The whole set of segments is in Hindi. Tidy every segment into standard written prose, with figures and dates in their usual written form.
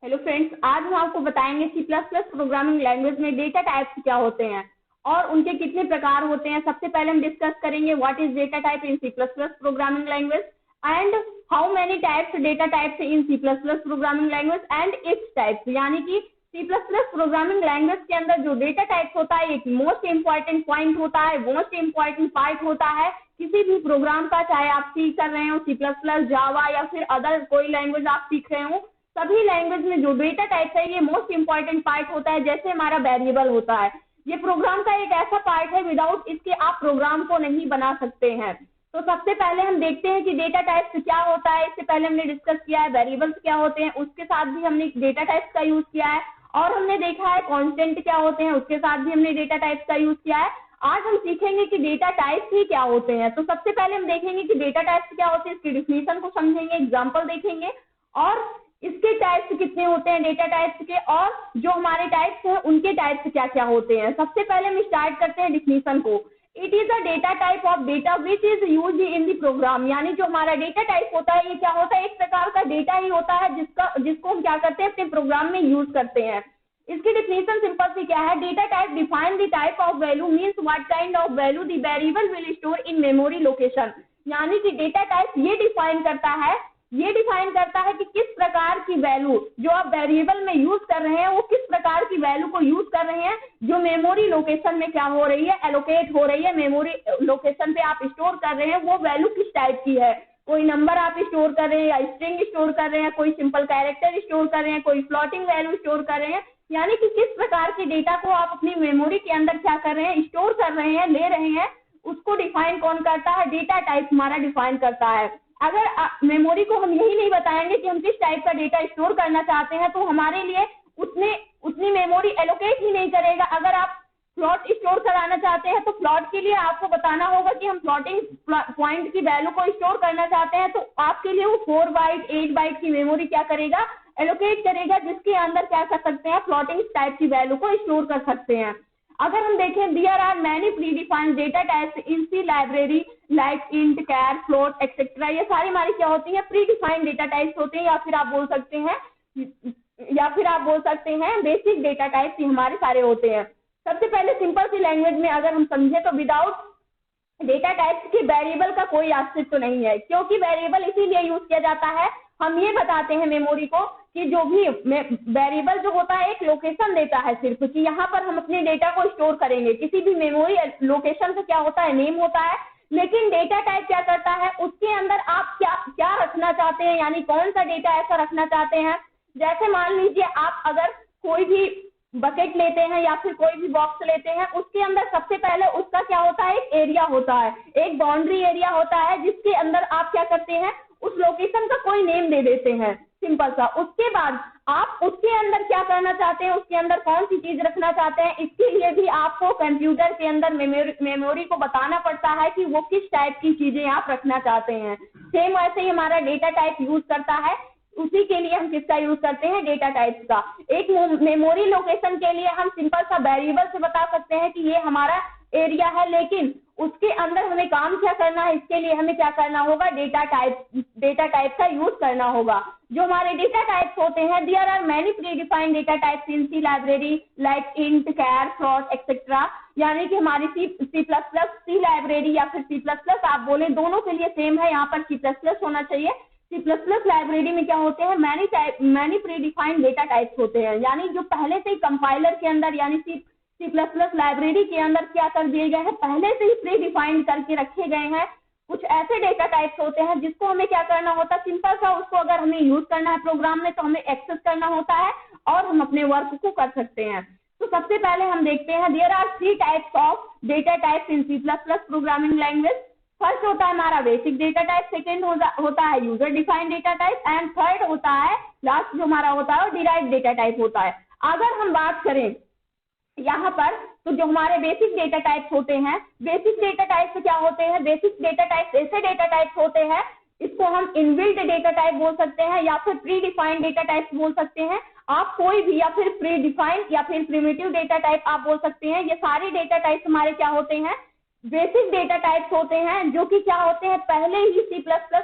हेलो फ्रेंड्स, आज हम आपको बताएंगे C plus plus programming language में डेटा टाइप्स क्या होते हैं और उनके कितने प्रकार होते हैं। सबसे पहले हम डिस्कस करेंगे what is data type in C plus plus programming language and how many types data types in C plus plus programming language and its types. यानी कि C plus plus programming language के अंदर जो डेटा टाइप्स होता है एक मोस्ट इंपॉर्टेंट पॉइंट होता है, मोस्ट इंपॉर्टेंट पार्ट होता है किसी भी प्रोग्राम का, चाहे आप सीख कर रहे हो सी प्लस प्लस, जावा या फिर अदर कोई लैंग्वेज आप सीख रहे हो। सभी लैंग्वेज में जो डेटा टाइप है ये मोस्ट इंपॉर्टेंट पार्ट होता है। जैसे हमारा वेरिएबल होता है, ये प्रोग्राम का एक ऐसा पार्ट है विदाउट इसके आप प्रोग्राम को नहीं बना सकते हैं। तो सबसे पहले हम देखते हैं कि डेटा टाइप्स क्या होता है। इससे पहले हमने डिस्कस किया है वेरिएबल्स क्या होते हैं, उसके साथ भी हमने डेटा टाइप्स का यूज किया है और हमने देखा है कॉन्स्टेंट क्या होते हैं, उसके साथ भी हमने डेटा टाइप्स का यूज किया है। आज हम सीखेंगे कि डेटा टाइप्स ही क्या होते हैं। तो सबसे पहले हम देखेंगे कि डेटा टाइप्स क्या होते हैं, इसकी डिफिनीशन को समझेंगे, एग्जाम्पल देखेंगे और इसके टाइप्स कितने होते हैं डेटा टाइप्स के, और जो हमारे टाइप्स हैं उनके टाइप्स क्या क्या होते हैं। सबसे पहले हम स्टार्ट करते हैं डिफिनीशन को। It is a data type of data which is use in the program. यानी जो हमारा डेटा टाइप होता है ये क्या होता है, एक प्रकार का डेटा ही होता है जिसको हम क्या करते हैं अपने प्रोग्राम में यूज करते हैं। इसकी डिफिनीशन सिंपल सी क्या है, data type define the type of value means what kind of value the variable will store in memory location. यानी कि डेटा टाइप ये डिफाइन करता है कि किस प्रकार की वैल्यू जो आप वेरिएबल में यूज कर रहे हैं वो किस प्रकार की वैल्यू को यूज कर रहे हैं जो मेमोरी लोकेशन में क्या हो रही है, एलोकेट हो रही है, मेमोरी लोकेशन पे आप स्टोर कर रहे हैं वो वैल्यू किस टाइप की है। कोई नंबर आप स्टोर कर रहे हैं या स्ट्रिंग स्टोर कर रहे हैं, कोई सिंपल कैरेक्टर स्टोर कर रहे हैं, कोई फ्लोटिंग वैल्यू स्टोर कर रहे हैं। यानी कि किस प्रकार के डेटा को आप अपनी मेमोरी के अंदर क्या कर रहे हैं, स्टोर कर रहे हैं, ले रहे हैं, उसको डिफाइन कौन करता है, डेटा टाइप हमारा डिफाइन करता है। अगर मेमोरी को हम यही नहीं बताएंगे कि हम किस टाइप का डेटा स्टोर करना चाहते हैं तो हमारे लिए उतनी मेमोरी एलोकेट ही नहीं करेगा। अगर आप प्लॉट स्टोर कराना चाहते हैं तो प्लॉट के लिए आपको बताना होगा कि हम प्लॉटिंग पॉइंट की वैल्यू को स्टोर करना चाहते हैं, तो आपके लिए वो 4 बाइट 8 बाइट की मेमोरी क्या करेगा, एलोकेट करेगा, जिसके अंदर क्या कर सकते हैं, प्लॉटिंग टाइप की वैल्यू को स्टोर कर सकते हैं। अगर हम देखें there are many predefined data types in C library like int, char, float etcetera. ये सारी हमारी क्या होती है, प्री डिफाइंड डेटा टाइप्स होते हैं या फिर आप बोल सकते हैं बेसिक डेटा टाइप्स हमारे सारे होते हैं। सबसे पहले सिंपल सी लैंग्वेज में अगर हम समझे तो विदाउट डेटा टाइप्स के वेरिएबल का कोई अस्तित्व नहीं है, क्योंकि वेरिएबल इसीलिए यूज किया जाता है, हम ये बताते हैं मेमोरी को कि जो भी वेरिएबल जो होता है एक लोकेशन देता है सिर्फ कि यहाँ पर हम अपने डेटा को स्टोर करेंगे। किसी भी मेमोरी लोकेशन का क्या होता है, नेम होता है, लेकिन डेटा टाइप क्या करता है, उसके अंदर आप क्या क्या रखना चाहते हैं, यानी कौन सा डेटा ऐसा रखना चाहते हैं। जैसे मान लीजिए आप अगर कोई भी बकेट लेते हैं या फिर कोई भी बॉक्स लेते हैं, उसके अंदर सबसे पहले उसका क्या होता है, एक एरिया होता है, एक बाउंड्री एरिया होता है, जिसके अंदर आप क्या करते हैं उस लोकेशन का कोई नेम दे देते हैं सिंपल सा। उसके बाद आप उसके अंदर क्या करना चाहते हैं, उसके अंदर कौन सी चीज रखना चाहते हैं, इसके लिए भी आपको कंप्यूटर के अंदर मेमोरी को बताना पड़ता है कि वो किस टाइप की चीजें आप रखना चाहते हैं। सेम वैसे ही हमारा डेटा टाइप यूज करता है, उसी के लिए हम किसका यूज करते हैं, डेटा टाइप्स का। एक मेमोरी लोकेशन के लिए हम सिंपल सा वेरिएबल से बता सकते हैं कि ये हमारा एरिया है, लेकिन उसके अंदर हमें काम क्या करना है, इसके लिए हमें क्या करना होगा, डेटा टाइप का यूज करना होगा। जो हमारे डेटा टाइप्स होते हैं there are many predefined data types in C library like int, char, float etcetera. यानी कि हमारी C plus plus C library या फिर सी प्लस प्लस आप बोले, दोनों के लिए सेम है, यहाँ पर सी प्लस प्लस होना चाहिए। सी प्लस प्लस लाइब्रेरी में क्या होते हैं, many predefined data types होते हैं। यानी जो पहले से ही कंपाइलर के अंदर यानी सी प्लस प्लस लाइब्रेरी के अंदर क्या कर दिए गए हैं, पहले से ही प्री डिफाइंड करके रखे गए हैं। कुछ ऐसे डेटा टाइप्स होते हैं जिसको हमें क्या करना होता है, सिंपल सा उसको अगर हमें यूज करना है प्रोग्राम में तो हमें एक्सेस करना होता है और हम अपने वर्क को कर सकते हैं। तो सबसे पहले हम देखते हैं there are 3 types of data types in C plus plus programming language. First होता है हमारा बेसिक डेटा टाइप, सेकेंड होता है user defined data type and third होता है लास्ट जो हमारा होता है डिराइव्ड डेटा टाइप होता है। अगर हम बात करें यहाँ पर तो जो हमारे बेसिक डेटा टाइप्स होते हैं, बेसिक डेटा टाइप्स क्या होते हैं, बेसिक डेटा टाइप्स ऐसे डेटा टाइप्स होते हैं, इसको हम इनबिल्ट डेटा टाइप बोल सकते हैं या फिर प्री डिफाइंड डेटा टाइप्स बोल सकते हैं। आप कोई भी या फिर प्री डिफाइंड या फिर प्रिमिटिव डेटा टाइप आप बोल सकते हैं। ये सारे डेटा टाइप्स हमारे क्या होते हैं, बेसिक डेटा टाइप्स होते हैं जो कि क्या होते हैं, पहले ही C++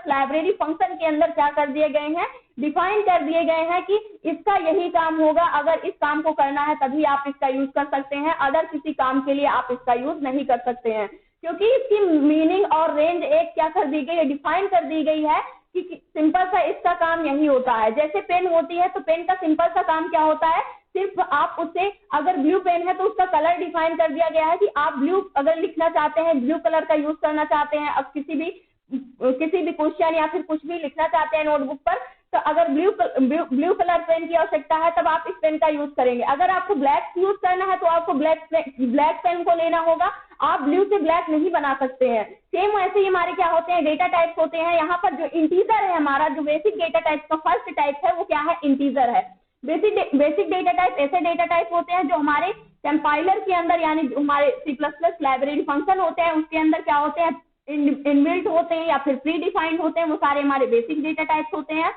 लाइब्रेरी फंक्शन के अंदर क्या कर दिए गए हैं, डिफाइन कर दिए गए हैं कि इसका यही काम होगा, अगर इस काम को करना है तभी आप इसका यूज कर सकते हैं, अदर किसी काम के लिए आप इसका यूज नहीं कर सकते हैं, क्योंकि इसकी मीनिंग और रेंज एक क्या कर दी गई है, डिफाइन कर दी गई है कि सिंपल सा इसका काम यही होता है। जैसे पेन होती है तो पेन का सिंपल सा काम क्या होता है, सिर्फ आप उससे, अगर ब्लू पेन है तो उसका कलर डिफाइन कर दिया गया है कि आप ब्लू अगर लिखना चाहते हैं, ब्लू कलर का यूज करना चाहते हैं, अब किसी भी क्वेश्चन या फिर कुछ भी लिखना चाहते हैं नोटबुक पर, तो अगर ब्लू कलर पेन की आवश्यकता है तब आप इस पेन का यूज करेंगे। अगर आपको ब्लैक यूज करना है तो आपको ब्लैक पेन को लेना होगा, आप ब्लू से ब्लैक नहीं बना सकते हैं। सेम वैसे ही हमारे क्या होते हैं, डेटा टाइप्स होते हैं। यहाँ पर जो इंटीजर है हमारा, जो बेसिक डेटा टाइप का फर्स्ट टाइप है वो क्या है, इंटीजर है। बेसिक डेटा टाइप ऐसे डेटा टाइप होते हैं जो हमारे कंपाइलर के अंदर, यानी हमारे C++ लाइब्रेरी फंक्शन होते हैं उसके अंदर क्या होते हैं, इनबिल्ट होते हैं या फिर प्री डिफाइंड होते हैं, वो सारे हमारे बेसिक डेटा टाइप्स होते हैं।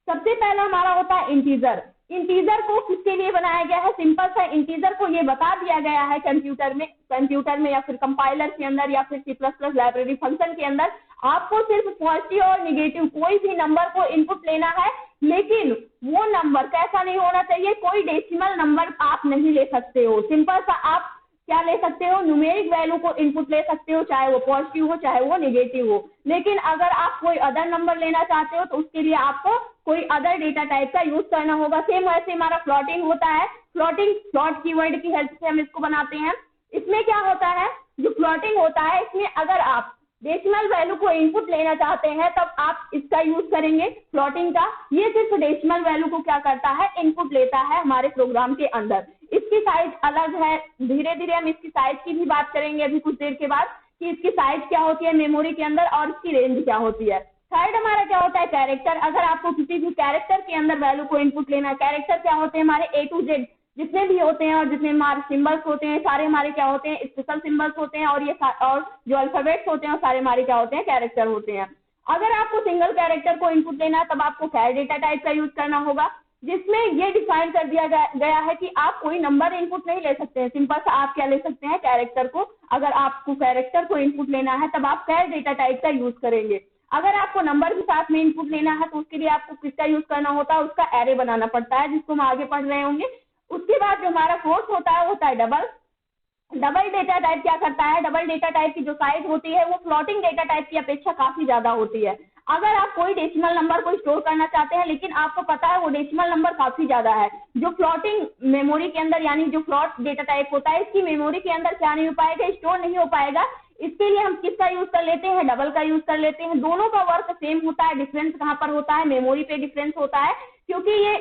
सबसे पहला हमारा होता है इंटीजर। इंटीजर को किसके लिए बनाया गया है, सिंपल सा इंटीजर को ये बता दिया गया है कंप्यूटर में या फिर कंपाइलर के अंदर या फिर C++ लाइब्रेरी फंक्शन के अंदर, आपको सिर्फ पॉजिटिव और निगेटिव कोई भी नंबर को इनपुट लेना है, लेकिन वो नंबर कैसा नहीं होना चाहिए, कोई डेसिमल नंबर आप नहीं ले सकते हो। सिंपल सा आप क्या ले सकते हो, न्यूमेरिक वैल्यू को इनपुट ले सकते हो, चाहे वो पॉजिटिव हो चाहे वो नेगेटिव हो। लेकिन अगर आप कोई अदर नंबर लेना चाहते हो तो उसके लिए आपको कोई अदर डेटा टाइप का यूज करना होगा। सेम वैसे हमारा फ्लोटिंग होता है, फ्लॉट कीवर्ड की हेल्प से हम इसको बनाते हैं। इसमें क्या होता है, जो फ्लोटिंग होता है इसमें अगर आप डेसिमल वैल्यू को इनपुट लेना चाहते हैं तब आप इसका यूज करेंगे फ्लोटिंग का। ये सिर्फ डेसिमल वैल्यू को क्या करता है, इनपुट लेता है हमारे प्रोग्राम के अंदर। इसकी साइज अलग है, धीरे धीरे हम इसकी साइज की भी बात करेंगे अभी कुछ देर के बाद कि इसकी साइज क्या होती है मेमोरी के अंदर और इसकी रेंज क्या होती है। थर्ड हमारा क्या होता है, कैरेक्टर। अगर आपको किसी भी कैरेक्टर के अंदर वैल्यू को इनपुट लेना है, कैरेक्टर क्या होते हैं हमारे A to Z जितने भी होते हैं और जितने हमारे सिंबल्स होते हैं सारे हमारे क्या होते हैं, स्पेशल सिंबल्स होते हैं, और ये और जो अल्फाबेट्स होते हैं सारे हमारे क्या होते हैं, कैरेक्टर होते हैं। अगर आपको सिंगल कैरेक्टर को इनपुट लेना है तब आपको कैर डेटा टाइप का यूज करना होगा, जिसमें ये डिफाइन कर दिया गया है कि आप कोई नंबर इनपुट नहीं ले सकते हैं। सिंपल सा आप क्या ले सकते हैं, कैरेक्टर को। अगर आपको कैरेक्टर को इनपुट लेना है तब आप कैर डेटा टाइप का यूज करेंगे। अगर आपको नंबर के साथ में इनपुट लेना है तो उसके लिए आपको किसका यूज करना होता है, उसका एरे बनाना पड़ता है, जिसको हम आगे पढ़ रहे होंगे। उसके बाद जो हमारा फोर्थ होता है वो होता है डबल डेटा टाइप। क्या करता है, डबल डेटा टाइप की जो साइज होती है वो फ्लोटिंग डेटा टाइप की अपेक्षा काफी ज्यादा होती है। अगर आप कोई डेसिमल नंबर को स्टोर करना चाहते हैं लेकिन आपको पता है वो डेसिमल नंबर काफी ज्यादा है, जो फ्लोटिंग मेमोरी के अंदर यानी जो फ्लोट डेटा टाइप होता है इसकी मेमोरी के अंदर क्या नहीं हो पाएगा, स्टोर नहीं हो पाएगा। इसके लिए हम किसका यूज कर लेते हैं, डबल का यूज कर लेते हैं। दोनों का वर्क सेम होता है, डिफरेंस कहाँ पर होता है, मेमोरी पे डिफरेंस होता है, क्योंकि ये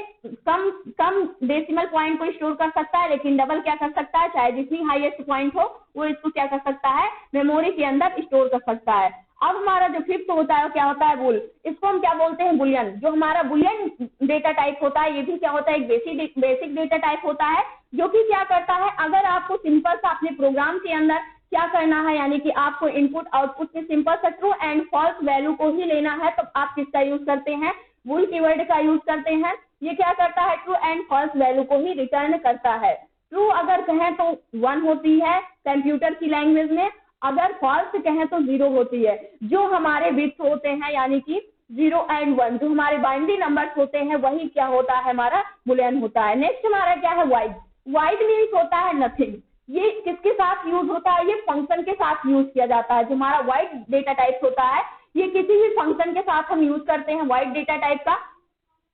कम डेसिमल पॉइंट को स्टोर कर सकता है, लेकिन डबल क्या कर सकता है, चाहे जितनी हाईएस्ट पॉइंट हो वो इसको क्या कर सकता है, मेमोरी के अंदर स्टोर कर सकता है। अब हमारा जो फिफ्थ होता है क्या होता है, बुल। इसको हम क्या बोलते हैं, बुलियन। जो हमारा बुलियन डेटा टाइप होता है ये भी क्या होता है, एक बेसिक डेटा टाइप होता है, जो कि क्या करता है, अगर आपको सिंपल सा अपने प्रोग्राम के अंदर क्या करना है, यानी कि आपको इनपुट आउटपुट में सिंपल सा ट्रू एंड फॉल्स वैल्यू को ही लेना है, तो आप किसका यूज करते हैं, बुल कीवर्ड का यूज करते हैं। ये क्या करता है, ट्रू एंड फॉल्स वैल्यू को ही रिटर्न करता है। ट्रू अगर कहें तो 1 होती है कंप्यूटर की लैंग्वेज में, अगर फॉल्स कहें तो 0 होती है। जो हमारे बिट्स होते हैं यानी कि 0 and 1 जो हमारे बाइनरी नंबर्स होते हैं वही क्या होता है, हमारा बुलियन होता है। नेक्स्ट हमारा क्या है, वाइड। वाइड मीन्स होता है नथिंग। ये किसके साथ यूज होता है, ये फंक्शन के साथ यूज किया जाता है। जो हमारा वाइड डेटा टाइप होता है ये किसी भी फंक्शन के साथ हम यूज करते हैं। वाइड डेटा टाइप का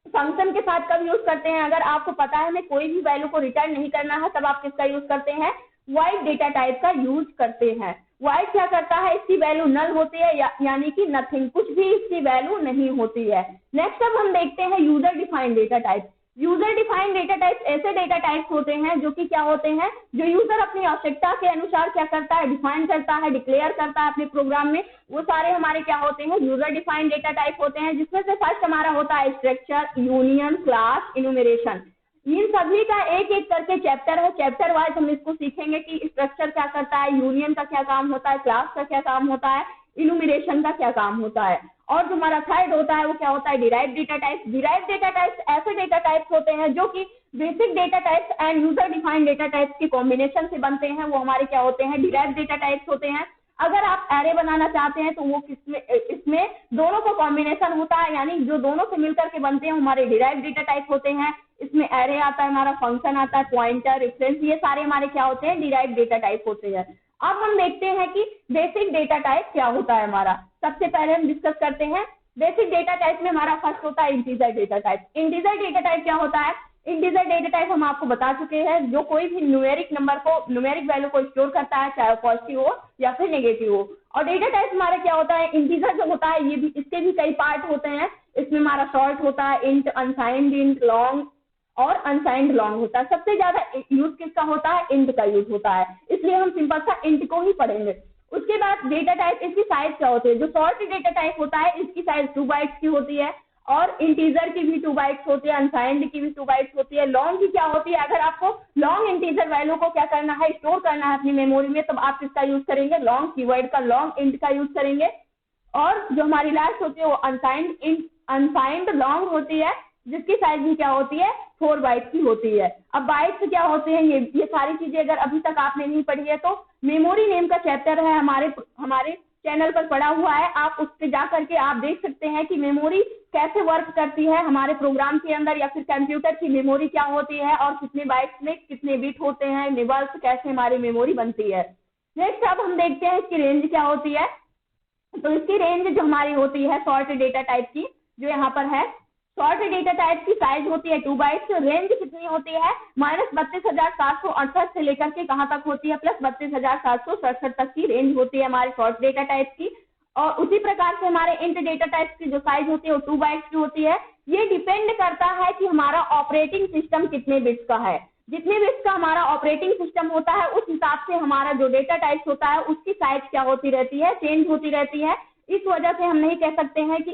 फंक्शन के साथ कब यूज करते हैं, अगर आपको पता है हमें कोई भी वैल्यू को रिटर्न नहीं करना है तब आप किसका यूज करते हैं, वाइड डेटा टाइप का यूज करते हैं। वाइड क्या करता है, इसकी वैल्यू नल होती है यानी कि नथिंग, कुछ भी इसकी वैल्यू नहीं होती है। नेक्स्ट अब हम देखते हैं user defined data type. User defined data type ऐसे डेटा टाइप्स होते हैं जो कि क्या होते हैं, जो यूजर अपनी आवश्यकता के अनुसार क्या करता है, डिफाइन करता है, डिक्लेयर करता है अपने प्रोग्राम में, वो सारे हमारे क्या होते हैं, यूजर डिफाइंड डेटा टाइप होते हैं। जिसमें से फर्स्ट हमारा होता है स्ट्रक्चर, यूनियन, क्लास, इन्यूमरेशन। इन सभी का एक एक करके चैप्टर है, चैप्टर वाइज हम इसको सीखेंगे कि स्ट्रक्चर क्या करता है, यूनियन का क्या काम होता है, क्लास का क्या काम होता है, इन्यूमरेशन का क्या काम होता है। और जो हमारा थर्ड होता है वो क्या होता है, derived data types. Derived data types ऐसे डेटा टाइप्स होते हैं जो कि basic data types and user defined data types के कॉम्बिनेशन से बनते हैं, वो हमारे क्या होते हैं, डिराइव्ड डेटा टाइप्स होते हैं। अगर आप एरे बनाना चाहते हैं तो वो इसमें दोनों का कॉम्बिनेशन होता है, यानी जो दोनों से मिलकर के बनते हैं हमारे डिराइव डेटा टाइप होते हैं। इसमें एरे आता है, हमारा फंक्शन आता है, पॉइंटर, रेफरेंस, ये सारे हमारे क्या होते हैं, डिराइव डेटा टाइप होते हैं। अब हम देखते हैं कि बेसिक डेटा टाइप क्या होता है हमारा। सबसे पहले हम डिस्कस करते हैं बेसिक डेटा टाइप में हमारा फर्स्ट होता है integer data type. Integer data type क्या होता है? इंटीजर डेटा टाइप हम आपको बता चुके हैं, जो कोई भी न्यूमेरिक नंबर को, न्यूमेरिक वैल्यू को स्टोर करता है, चाहे पॉजिटिव हो या फिर नेगेटिव हो। और डेटा टाइप हमारा क्या होता है, इंटीजर जो होता है, ये भी, इसके भी कई पार्ट होते हैं। इसमें हमारा शॉर्ट होता है, इंट, अनसाइंड इंट, लॉन्ग और अनसाइंड लॉन्ग होता है। सबसे ज्यादा यूज किसका होता है? इंट का यूज होता है, इसलिए हम सिंपल सा इंट को ही पढ़ेंगे। उसके बाद डेटा टाइप, इसकी साइज क्या होती है? जो शॉर्ट डेटा टाइप होता है इसकी साइज 2 बाइट्स की होती है, और इंटीजर की भी 2 बाइट्स होती है, अनसाइंड की भी 2 बाइट्स होती है। लॉन्ग की क्या होती है? अगर आपको लॉन्ग इंटीजर वैल्यू को क्या करना है, स्टोर करना है अपनी मेमोरी में, तब आप किसका यूज करेंगे? लॉन्ग कीवर्ड का, लॉन्ग इंट का यूज करेंगे। और जो हमारी लास्ट होती है वो अनसाइंड इंट, अनसाइंड लॉन्ग होती है, जिसकी साइज भी क्या होती है? 4 बाइट्स की होती है। अब बाइट्स क्या होते हैं, ये सारी चीजें अगर अभी तक आपने नहीं पढ़ी है तो मेमोरी नेम का चैप्टर है हमारे चैनल पर पड़ा हुआ है, आप उस पर जा करके आप देख सकते हैं कि मेमोरी कैसे वर्क करती है हमारे प्रोग्राम के अंदर, या फिर कंप्यूटर की मेमोरी क्या होती है और कितने बाइट्स में कितने बिट होते हैं, निबल्स कैसे हमारी मेमोरी बनती है। नेक्स्ट अब हम देखते हैं इसकी रेंज क्या होती है। तो इसकी रेंज जो हमारी होती है शॉर्ट डेटा टाइप की, जो यहाँ पर है, शॉर्ट डेटा टाइप की साइज होती है 2 बाइट्स। रेंज कितनी होती है? -32,768 से लेकर के कहाँ तक होती है? +32,767 तक की रेंज होती है हमारे शॉर्ट डेटा टाइप की। और उसी प्रकार से हमारे इंट डेटा टाइप की जो साइज होती है वो 2 बाइट्स की होती है। ये डिपेंड करता है कि हमारा ऑपरेटिंग सिस्टम कितने बिट्स का है। जितने बिट्स का हमारा ऑपरेटिंग सिस्टम होता है उस हिसाब से हमारा जो डेटा टाइप होता है उसकी साइज क्या होती रहती है? चेंज होती रहती है। इस वजह से हम नहीं कह सकते हैं कि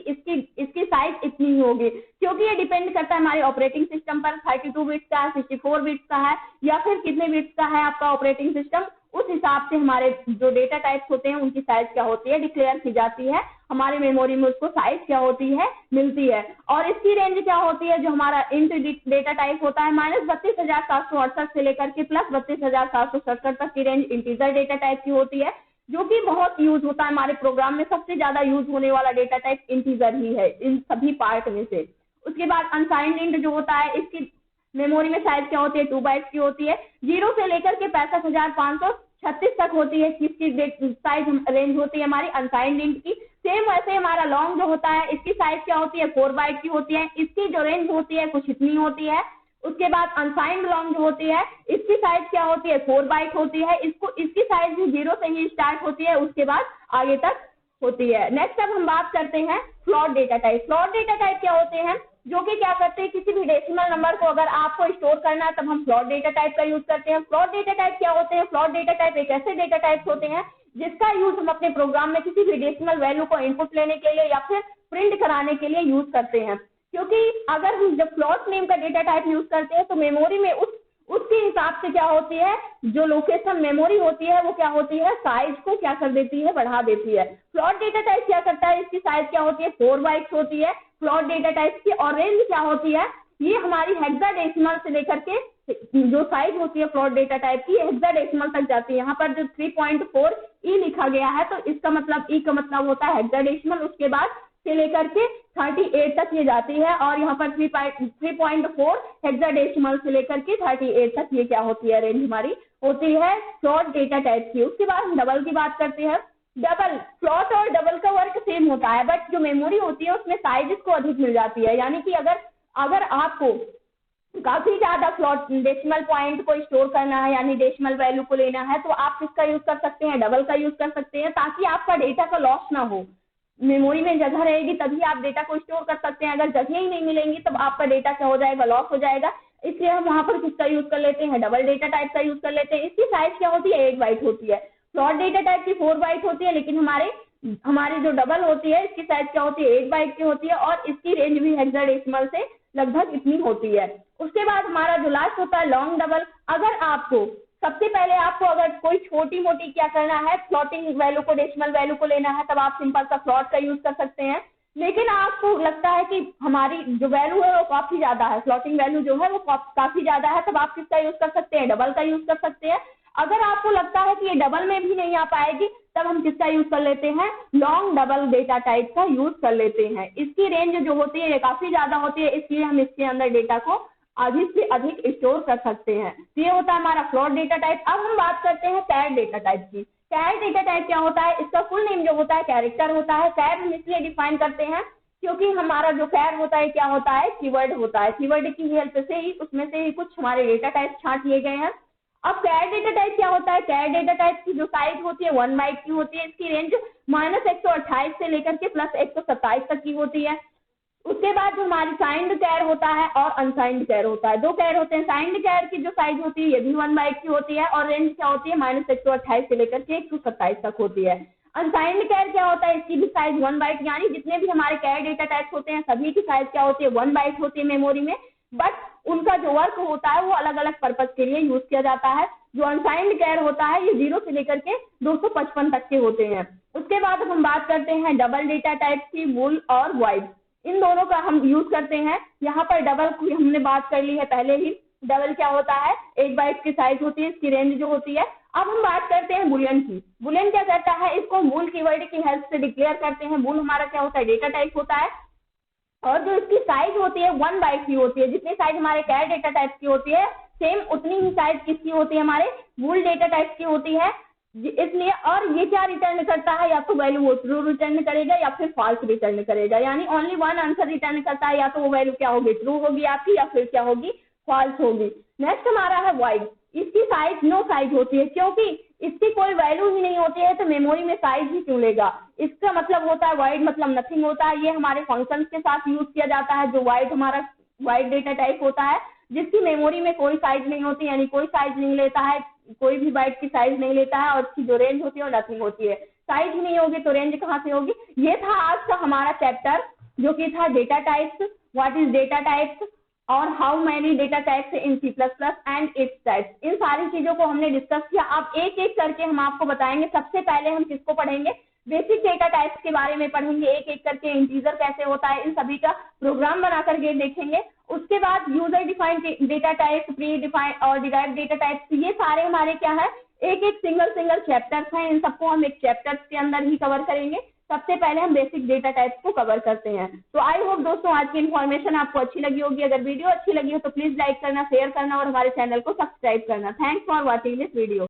इसकी साइज इतनी ही होगी, क्योंकि ये डिपेंड करता है हमारे ऑपरेटिंग सिस्टम पर। 32 बिट्स का है, 64 बिट्स का है, या फिर कितने बिट्स का है आपका ऑपरेटिंग सिस्टम, उस हिसाब से हमारे जो डेटा टाइप्स होते हैं उनकी साइज क्या होती है, डिक्लेयर की जाती है। हमारे मेमोरी में उसको साइज क्या होती है, मिलती है। और इसकी रेंज क्या होती है? जो हमारा इंट डेटा टाइप होता है, -32,768 से लेकर के +32,767 तक की रेंज इंटीजर डेटा टाइप की होती है, जो कि बहुत यूज होता है हमारे प्रोग्राम में। सबसे ज्यादा यूज होने वाला डेटा टाइप इंटीजर ही है इन सभी पार्ट में से। उसके बाद अनसाइंड इंट जो होता है, इसकी मेमोरी में साइज क्या होती है? 2 बाइट्स की होती है। 0 से लेकर के 65,536 तक होती है, किसकी साइज रेंज होती है हमारी? अनसाइंड इंट की। सेम वैसे हमारा लॉन्ग जो होता है, इसकी साइज क्या होती है? 4 बाइट की होती है। इसकी जो रेंज होती है कुछ इतनी होती है। उसके बाद अनसाइंड लॉन्ग जो होती है, इसकी साइज क्या होती है? 4 बाइट होती है। इसकी साइज भी 0 से ही स्टार्ट होती है, उसके बाद आगे तक होती है। नेक्स्ट अब हम बात करते हैं float data type. Float data type क्या होते हैं? जो कि क्या करते हैं, किसी भी डेसिमल नंबर को अगर आपको स्टोर करना है तब हम फ्लोट डेटा टाइप का यूज करते हैं। फ्लोट डेटा टाइप क्या होते हैं? फ्लोट डेटा टाइप एक ऐसे डेटा टाइप होते हैं जिसका यूज हम अपने प्रोग्राम में किसी भी डेसिमल वैल्यू को इनपुट लेने के लिए या फिर प्रिंट कराने के लिए यूज करते हैं। क्योंकि अगर हम जब फ्लोट नेम का डेटा टाइप यूज करते हैं तो मेमोरी में उसके हिसाब से क्या होती है, जो लोकेशन मेमोरी होती है वो क्या होती है, साइज को क्या कर देती है, बढ़ा देती है। फ्लोट डेटा टाइप क्या करता है, इसकी साइज क्या होती है, 4 बाइट्स होती है फ्लोट डेटा टाइप की। और रेंज क्या होती है, ये हमारी हेक्साडेसिमल से लेकर के जो साइज होती है फ्लोट डेटा टाइप की हेक्साडेसिमल तक जाती है। यहाँ पर जो 3.4 ई लिखा गया है तो इसका मतलब ई का मतलब होता है हेक्साडेसिमल, उसके बाद से लेकर के 38 तक ये जाती है। और यहाँ पर 3.4 हेक्साडेसिमल से लेकर के 38 तक ये क्या होती है, रेंज हमारी होती है फ्लोट डेटा टाइप की। उसके बाद हम डबल की बात करते हैं। डबल, फ्लोट और डबल का वर्क सेम होता है, बट जो मेमोरी होती है उसमें साइज को अधिक मिल जाती है। यानी कि अगर आपको काफी ज्यादा फ्लोट डेसिमल पॉइंट को स्टोर करना है, यानी डेसिमल वैल्यू को लेना है, तो आप किसका यूज कर सकते हैं, डबल का यूज कर सकते हैं, ताकि आपका डेटा का लॉस ना हो। मेमोरी में जगह रहेगी तभी आप डेटा को स्टोर कर सकते हैं, अगर जगह ही नहीं मिलेंगी तब आपका डेटा क्या हो जाएगा, लॉस हो जाएगा। इसलिए हम वहां पर किसका यूज कर लेते हैं, डबल डेटा टाइप का यूज कर लेते हैं। इसकी साइज क्या होती है, 8 बाइट होती है। फ्लोट डेटा टाइप की 4 बाइट होती है, लेकिन हमारी जो डबल होती है इसकी साइज क्या होती है, 8 बाइट की होती है। और इसकी रेंज भी हेक्साडेसिमल से लगभग इतनी होती है। उसके बाद हमारा जो लास्ट होता है लॉन्ग डबल। सबसे पहले आपको अगर कोई छोटी मोटी क्या करना है, फ्लोटिंग वैल्यू को डेसिमल वैल्यू को लेना है, तब आप सिंपल सा फ्लोट का यूज कर सकते हैं। लेकिन आपको लगता है कि हमारी जो वैल्यू है वो काफी ज्यादा है, फ्लोटिंग वैल्यू जो है वो काफी ज्यादा है, तब आप किसका यूज कर सकते हैं, डबल का यूज कर सकते हैं। अगर आपको लगता है कि ये डबल में भी नहीं आ पाएगी तब हम किसका यूज कर लेते हैं, लॉन्ग डबल डेटा टाइप का यूज कर लेते हैं। इसकी रेंज जो होती है ये काफी ज्यादा होती है, इसलिए हम इसके अंदर डेटा को अधिक से अधिक स्टोर कर सकते हैं। तो ये होता है हमारा फ्लोट डेटा टाइप। अब हम बात करते हैं कैर डेटा टाइप की। कैर डेटा टाइप क्या होता है, इसका फुल नेम जो होता है कैरेक्टर होता है। कैर हम इसलिए डिफाइन करते हैं क्योंकि हमारा जो कैर होता है क्या होता है, कीवर्ड होता है। कीवर्ड की हेल्प से ही उसमें से ही कुछ हमारे डेटा टाइप छांट लिए गए हैं। अब कैर डेटा टाइप क्या होता है, कैर डेटा टाइप की जो साइज होती है 1 बाइट की होती है। इसकी रेंज -128 से लेकर के +127 तक की होती है। उसके बाद जो हमारी साइंड कैर होता है और अनसाइंड कैर होता है, दो कैर होते हैं। साइंड कैर की जो साइज होती है ये भी 1 बाइट की होती है और रेंज क्या होती है -128 से लेकर के 127 तक होती है। अनसाइंड कैर क्या होता है, इसकी भी साइज 1 बाइट, यानी जितने भी हमारे कैर डेटा टाइप्स होते हैं सभी की साइज क्या होती है 1 बाइट होती है मेमोरी में, बट उनका जो वर्क होता है वो अलग अलग पर्पज के लिए यूज किया जाता है। जो अनसाइंड कैर होता है ये 0 से लेकर के 255 तक के होते हैं। उसके बाद हम बात करते हैं डबल डेटा टाइप की, वुल और वाइड। इन दोनों का हम यूज करते हैं। यहाँ पर डबल की हमने बात कर ली है पहले ही। डबल क्या होता है, 1 बाइट की साइज होती है, इसकी रेंज जो होती है। अब हम बात करते हैं बुलियन की। बुलियन क्या करता है, इसको मूल कीवर्ड की हेल्प से डिक्लेयर करते हैं। मूल हमारा क्या होता है, डेटा टाइप होता है और जो इसकी साइज होती है 1 बाइट की होती है। जितनी साइज हमारे कैर डेटा टाइप की होती है सेम उतनी ही साइज किसकी होती है, हमारे वुल डेटा टाइप की होती है। इसलिए और ये क्या रिटर्न करता है, या तो वैल्यू वो ट्रू रिटर्न करेगा या फिर फॉल्स रिटर्न करेगा, यानी ओनली वन आंसर रिटर्न करता है। या तो वो वैल्यू क्या होगी, ट्रू होगी आपकी, या फिर क्या होगी, फॉल्स होगी। नेक्स्ट हमारा है वाइड। इसकी साइज नो साइज होती है, क्योंकि इसकी कोई वैल्यू ही नहीं होती है तो मेमोरी में साइज ही क्यों लेगा। इसका मतलब होता है वाइड मतलब नथिंग होता है। ये हमारे फंक्शंस के साथ यूज किया जाता है। जो वाइड हमारा वाइड डेटा टाइप होता है जिसकी मेमोरी में कोई साइज नहीं होती, यानी कोई साइज नहीं लेता है, कोई भी बाइट की साइज नहीं लेता है और इसकी जो रेंज होती है वो नथिंग होती है। साइज ही नहीं होगी तो रेंज कहाँ से होगी। ये था आज का हमारा चैप्टर जो कि था data types, what is data types और how many data types in C++ and its types. इन सारी चीजों को हमने डिस्कस किया। अब एक एक करके हम आपको बताएंगे। सबसे पहले हम किसको पढ़ेंगे, बेसिक डेटा टाइप्स के बारे में पढ़ेंगे। एक एक करके इंटीजर कैसे होता है इन सभी का प्रोग्राम बना करके देखेंगे। उसके बाद user defined data types, pre defined और डिराइव्ड डेटा टाइप्स, ये सारे हमारे क्या है, एक एक सिंगल चैप्टर्स हैं। इन सबको हम एक चैप्टर्स के अंदर ही कवर करेंगे। सबसे पहले हम बेसिक डेटा टाइप्स को कवर करते हैं। तो आई होप दोस्तों आज की इन्फॉर्मेशन आपको अच्छी लगी होगी। अगर वीडियो अच्छी लगी हो तो प्लीज लाइक करना, शेयर करना और हमारे चैनल को सब्सक्राइब करना। Thanks for watching this video.